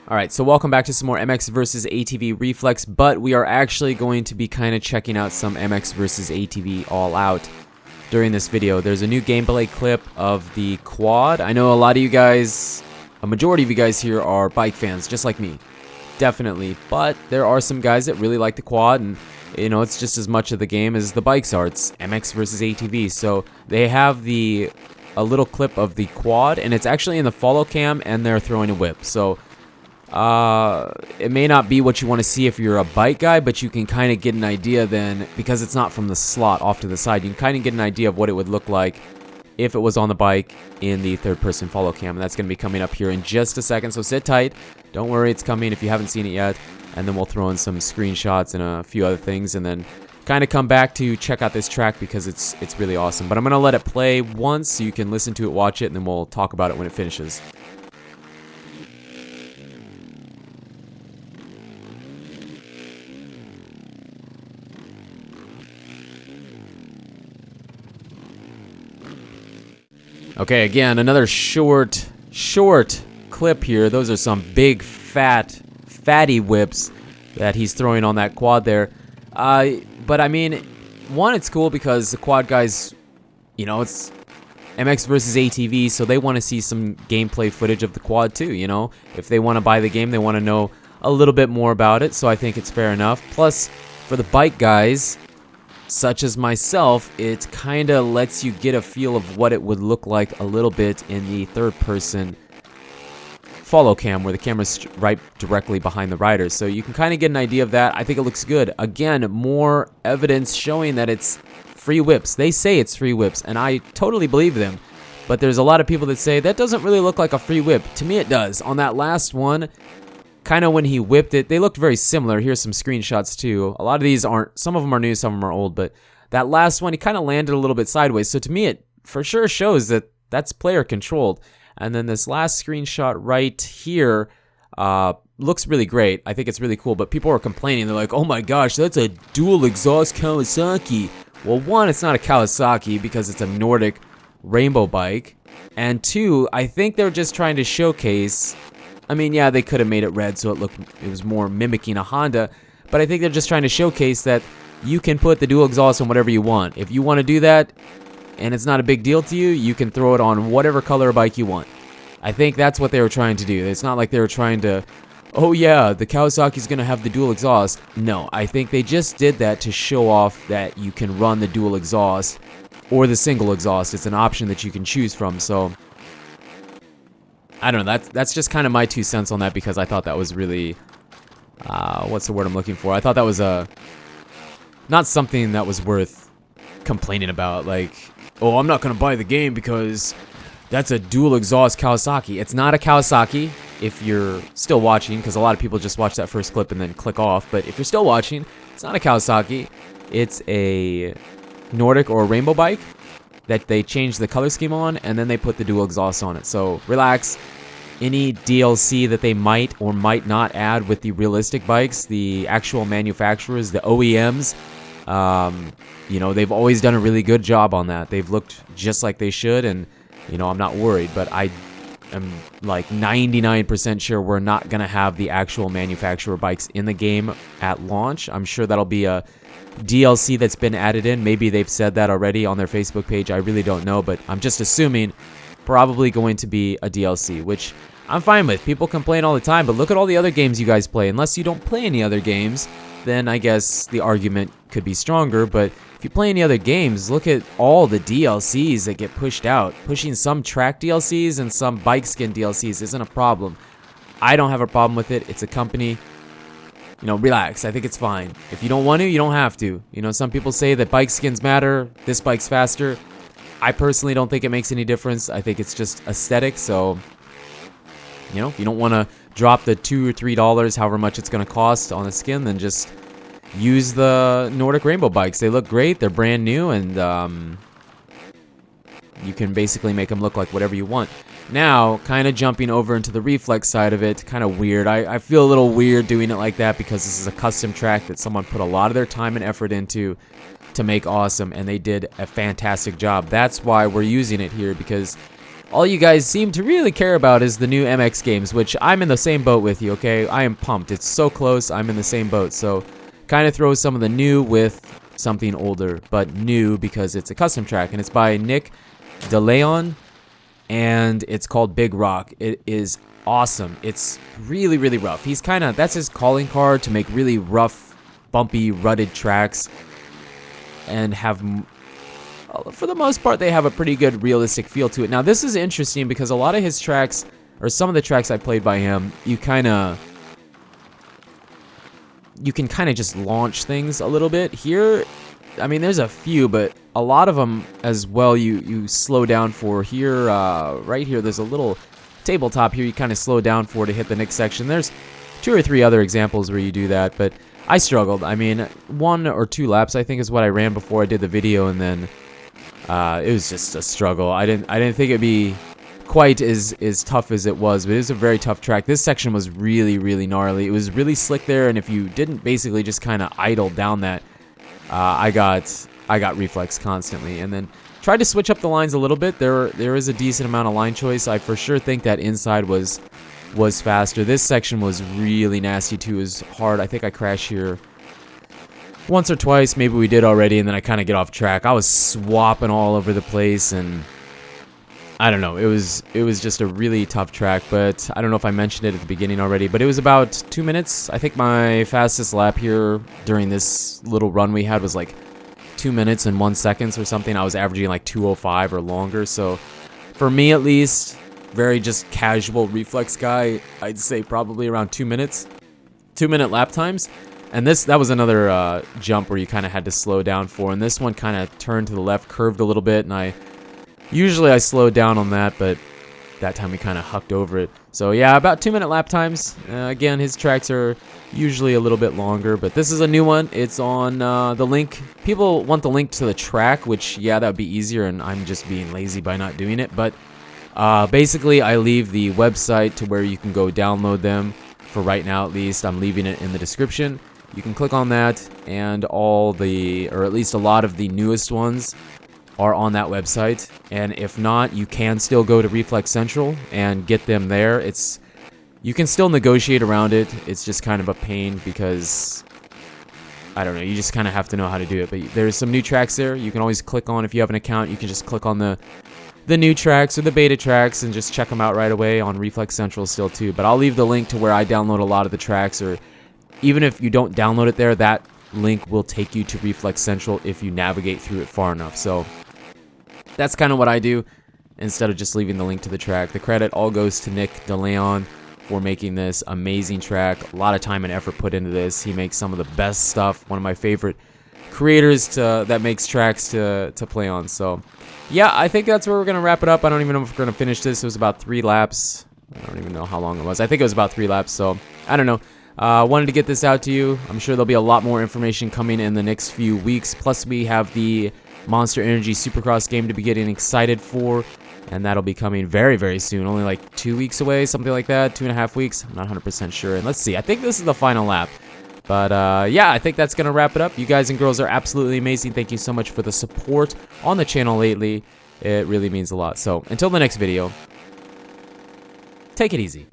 Alright, so welcome back to some more MX versus ATV Reflex, but we are actually going to be kind of checking out some MX versus ATV All Out during this video. There's a new gameplay clip of the quad. I know a lot of you guys, a majority of you guys here are bike fans, just like me. Definitely, but there are some guys that really like the quad, and you know, it's just as much of the game as the bikes are. It's MX versus ATV, so they have a little clip of the quad, and it's actually in the follow cam, and they're throwing a whip. So it may not be what you want to see if you're a bike guy, but you can kind of get an idea then, because it's not from the slot off to the side. You can kind of get an idea of what it would look like if it was on the bike in the third-person follow cam, and that's going to be coming up here in just a second, so sit tight. Don't worry, it's coming if you haven't seen it yet, and then we'll throw in some screenshots and a few other things, and then kind of come back to check out this track because it's really awesome. But I'm going to let it play once so you can listen to it, watch it, and then we'll talk about it when it finishes. Okay, again, another short clip here. Those are some big, fatty whips that he's throwing on that quad there. But I mean, one, it's cool because the quad guys, you know, it's MX versus ATV, so they want to see some gameplay footage of the quad too, you know? If they want to buy the game, they want to know a little bit more about it, so I think it's fair enough. Plus, for the bike guys, such as myself, it kind of lets you get a feel of what it would look like a little bit in the third-person follow cam, where the camera's right directly behind the rider. So you can kind of get an idea of that. I think it looks good. Again, more evidence showing that it's free whips. They say it's free whips, and I totally believe them. But there's a lot of people that say, that doesn't really look like a free whip. To me, it does. On that last one, kind of when he whipped it, they looked very similar. Here's some screenshots too. A lot of these aren't, some of them are new, some of them are old, but that last one, he kind of landed a little bit sideways. So to me, it for sure shows that that's player controlled. And then this last screenshot right here looks really great. I think it's really cool, but people are complaining. They're like, oh my gosh, that's a dual exhaust Kawasaki. Well, one, it's not a Kawasaki because it's a Nordic rainbow bike. And two, I think they're just trying to showcase, I mean, yeah, they could have made it red so it was more mimicking a Honda, but I think they're just trying to showcase that you can put the dual exhaust on whatever you want. If you want to do that, and it's not a big deal to you, you can throw it on whatever color bike you want. I think that's what they were trying to do. It's not like they were trying to, oh yeah, the Kawasaki's going to have the dual exhaust. No, I think they just did that to show off that you can run the dual exhaust or the single exhaust. It's an option that you can choose from, so I don't know, that's just kind of my 2 cents on that, because I thought that was really, what's the word I'm looking for? I thought that was not something that was worth complaining about, like, oh, I'm not going to buy the game because that's a dual exhaust Kawasaki. It's not a Kawasaki if you're still watching, because a lot of people just watch that first clip and then click off, but if you're still watching, it's not a Kawasaki. It's a Nordic or a rainbow bike that they changed the color scheme on, and then they put the dual exhaust on it. So relax. Any DLC that they might or might not add with the realistic bikes, the actual manufacturers, the OEMs, you know, they've always done a really good job on that. They've looked just like they should, and you know, I'm not worried, but I am like 99% sure we're not going to have the actual manufacturer bikes in the game at launch. I'm sure that'll be a DLC that's been added in. Maybe they've said that already on their Facebook page. I really don't know, but I'm just assuming probably going to be a DLC, which I'm fine with. People complain all the time, but look at all the other games you guys play. Unless you don't play any other games, then I guess the argument could be stronger, but if you play any other games, look at all the DLCs that get pushed out. Pushing some track DLCs and some bike skin DLCs isn't a problem. I don't have a problem with it. It's a company. You know, relax. I think it's fine. If you don't want to, you don't have to. You know, some people say that bike skins matter. This bike's faster. I personally don't think it makes any difference. I think it's just aesthetic. So, you know, if you don't want to drop the $2 or $3, however much it's going to cost on a skin, then just use the Nordic rainbow bikes. They look great. They're brand new, and you can basically make them look like whatever you want. Now, kind of jumping over into the reflex side of it, kind of weird. I feel a little weird doing it like that because this is a custom track that someone put a lot of their time and effort into to make awesome, and they did a fantastic job. That's why we're using it here, because all you guys seem to really care about is the new MX games, which I'm in the same boat with you, okay? I am pumped. It's so close. I'm in the same boat. So kind of throw some of the new with something older, but new because it's a custom track, and it's by Nick DeLeon, and it's called Big Rock. It is awesome. It's really, really rough. He's kind of, that's his calling card, to make really rough, bumpy, rutted tracks, and have, for the most part, they have a pretty good realistic feel to it. Now, this is interesting because a lot of his tracks, or some of the tracks I played by him, you can kind of just launch things a little bit. Here, I mean, there's a few, but a lot of them as well, you slow down for. Here, right here, there's a little tabletop here you kind of slow down for to hit the next section. There's 2 or 3 other examples where you do that, but I struggled. I mean, 1 or 2 laps, I think, is what I ran before I did the video, and then it was just a struggle. I didn't think it'd be quite as tough as it was, but it was a very tough track. This section was really, really gnarly. It was really slick there, and if you didn't basically just kind of idle down that, I got reflex constantly, and then tried to switch up the lines a little bit. There is a decent amount of line choice. I for sure think that inside was faster. This section was really nasty too. It was hard. I think I crashed here once or twice. Maybe we did already, and then I kind of get off track. I was swapping all over the place, and I don't know. It was just a really tough track, but I don't know if I mentioned it at the beginning already, but it was about 2 minutes. I think my fastest lap here during this little run we had was like 2 minutes and 1 second or something. I was averaging like 2:05 or longer, so for me at least, very just casual reflex guy, I'd say probably around 2 minutes, 2-minute lap times. And that was another jump where you kind of had to slow down for, and this one kind of turned to the left, curved a little bit, and usually I slowed down on that, but that time we kind of hucked over it. So yeah, about 2-minute lap times. Again, his tracks are usually a little bit longer, but this is a new one. It's on the link. People want the link to the track, which, yeah, that would be easier, and I'm just being lazy by not doing it. But basically, I leave the website to where you can go download them. For right now, at least, I'm leaving it in the description. You can click on that, and or at least a lot of the newest ones are on that website. And if not, you can still go to Reflex Central and get them there. You can still negotiate around it. It's just kind of a pain because, I don't know, you just kind of have to know how to do it. But there's some new tracks there. You can always click on, if you have an account, you can just click on the new tracks or the beta tracks and just check them out right away on Reflex Central still too. But I'll leave the link to where I download a lot of the tracks, or even if you don't download it there, that link will take you to Reflex Central if you navigate through it far enough. So that's kind of what I do instead of just leaving the link to the track. The credit all goes to Nick DeLeon for making this amazing track. A lot of time and effort put into this. He makes some of the best stuff. One of my favorite creators that makes tracks to play on. So yeah, I think that's where we're going to wrap it up. I don't even know if we're going to finish this. It was about 3 laps. I don't even know how long it was. I think it was about 3 laps, so I don't know. Wanted to get this out to you. I'm sure there'll be a lot more information coming in the next few weeks. Plus, we have the Monster Energy Supercross game to be getting excited for, and that'll be coming very, very soon. Only like 2 weeks away, something like that, 2.5 weeks. I'm not 100% sure. And let's see. I think this is the final lap. But yeah, I think that's going to wrap it up. You guys and girls are absolutely amazing. Thank you so much for the support on the channel lately. It really means a lot. So until the next video, take it easy.